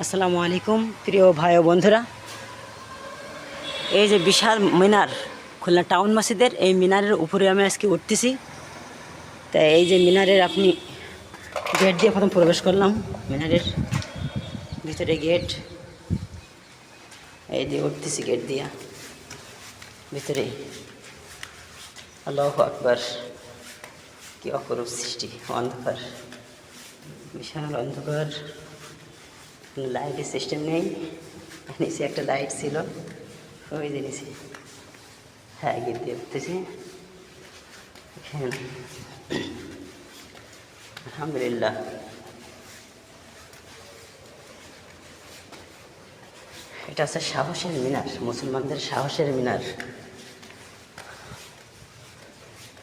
আসসালামু আলাইকুম প্রিয় ভাই ও বন্ধুরা। এই যে বিশাল মিনার খুলনা টাউন মসজিদের, এই মিনারের উপরে আমি আজকে উঠতেছি। তাই এই যে মিনারের আপনি গেট দিয়ে প্রথম প্রবেশ করলাম, মিনারের ভিতরে গেট, এই দিয়ে উঠতেছি গেট দিয়া ভিতরে। আল্লাহু আকবার, কি অপরূপ সৃষ্টি! অন্ধকার, বিশাল অন্ধকার, লাইটের সিস্টেম নেই। নিচে একটা লাইট ছিল, ওই যে নিচে। হ্যাঁ, গেট দিয়ে উঠতেছি। আলহামদুলিল্লাহ, এটা হচ্ছে সাহসের মিনার, মুসলমানদের সাহসের মিনার।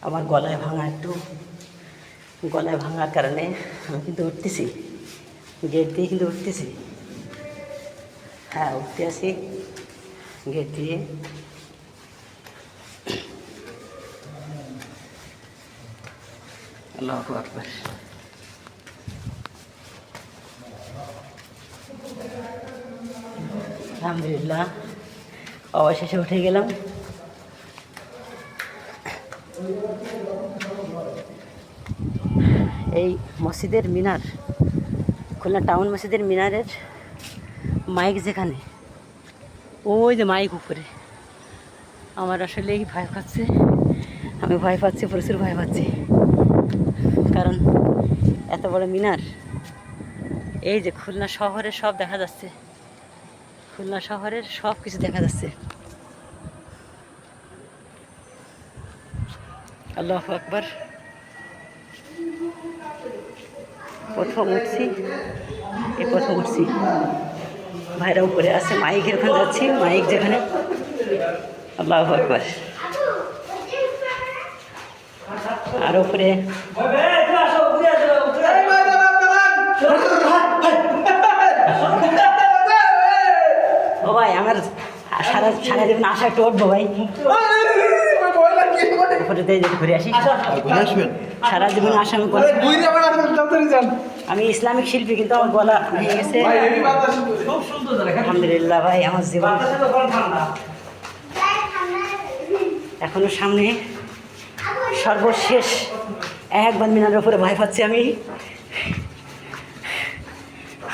আমার গলায় ভাঙার কারণে আমি কিন্তু উঠতেছি, গেট দিয়ে কিন্তু উঠতেছি। হ্যাঁ, উঠতে আসি গেট দিয়ে। আল্লাহু আকবার। আলহামদুলিল্লাহ, অবশেষে উঠে গেলাম। এই মসজিদের মিনার, খুলনা টাউন মসজিদের মিনারের মাইক যেখানে, ওই যে মাইক উপরে, আমার আসলেই ভয় পাচ্ছে। আমি ভয় পাচ্ছি, প্রচুর ভয় পাচ্ছি, কারণ এত বড় মিনার। এই যে খুলনা শহরের সব দেখা যাচ্ছে, খুলনা শহরের সব কিছু দেখা যাচ্ছে। আল্লাহু আকবার। প্রথম উঠছি, এই প্রথম উঠছি। ভাইরা উপরে আছে, মাইকের ওখানে যাচ্ছি, মাইক যেখানে। আল্লাহু আকবার। আর উপরে ও ভাই, আমার সারা জীবন আশা একটু উঠবো ভাই, উপরে ঘুরে আসি। সারা জীবন আশা আমি করছি। আমি ইসলামিক শিল্পী, কিন্তু আমার গলা ভেঙে গেছে। আলহামদুলিল্লাহ ভাই, আমার জীবন এখনো সামনে। সর্বশেষ একবার মিনারের উপরে ভয় পাচ্ছি আমি।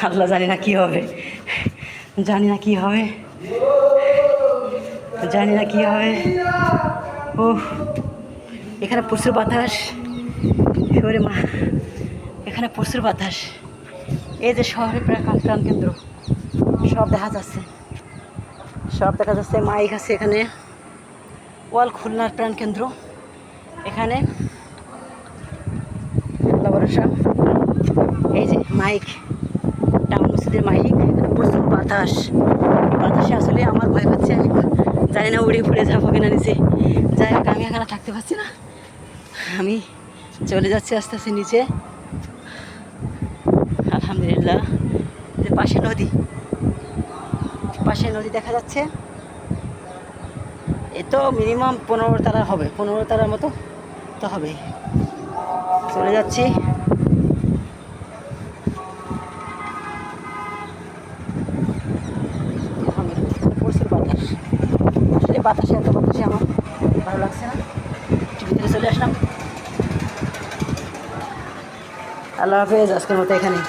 আল্লাহ, জানি না কি হবে, জানি না কি হবে, জানি না কি হবে। ও, এখানে প্রচুর বাতাস, এবারে মা, এখানে প্রচুর বাতাস। এই যে শহরের প্রাণ কেন্দ্র, সব দেখা যাচ্ছে, সব দেখা যাচ্ছে। মাইক আছে এখানে, ওয়াল খুলনার প্রাণ কেন্দ্র। এখানে আল্লাহ ভরসা। এই যে মাইক, টাউন মসজিদের মাইক। প্রচুর বাতাস, বাতাসে আসলে আমার ভয় পাচ্ছে। আমি জানি না উড়ে ফুড়ে যাবো কিনা নিচে। যাই হোক, আমি এখানে থাকতে পারছি না, আমি চলে যাচ্ছি আস্তে আস্তে নিচে। আলহামদুলিল্লাহ। পাশে নদী দেখা যাচ্ছে। এ তো মিনিমাম 15 তারা হবে, 15 তারার মতো তো হবে। চলে যাচ্ছি। প্রচুর বাতাস, আসলে বাতাসে এত বাতাসে আমার ভালো লাগছে না। ভিতরে চলে আসলাম। আল্লাহ হাফেজ, আজকের মতো এখানে।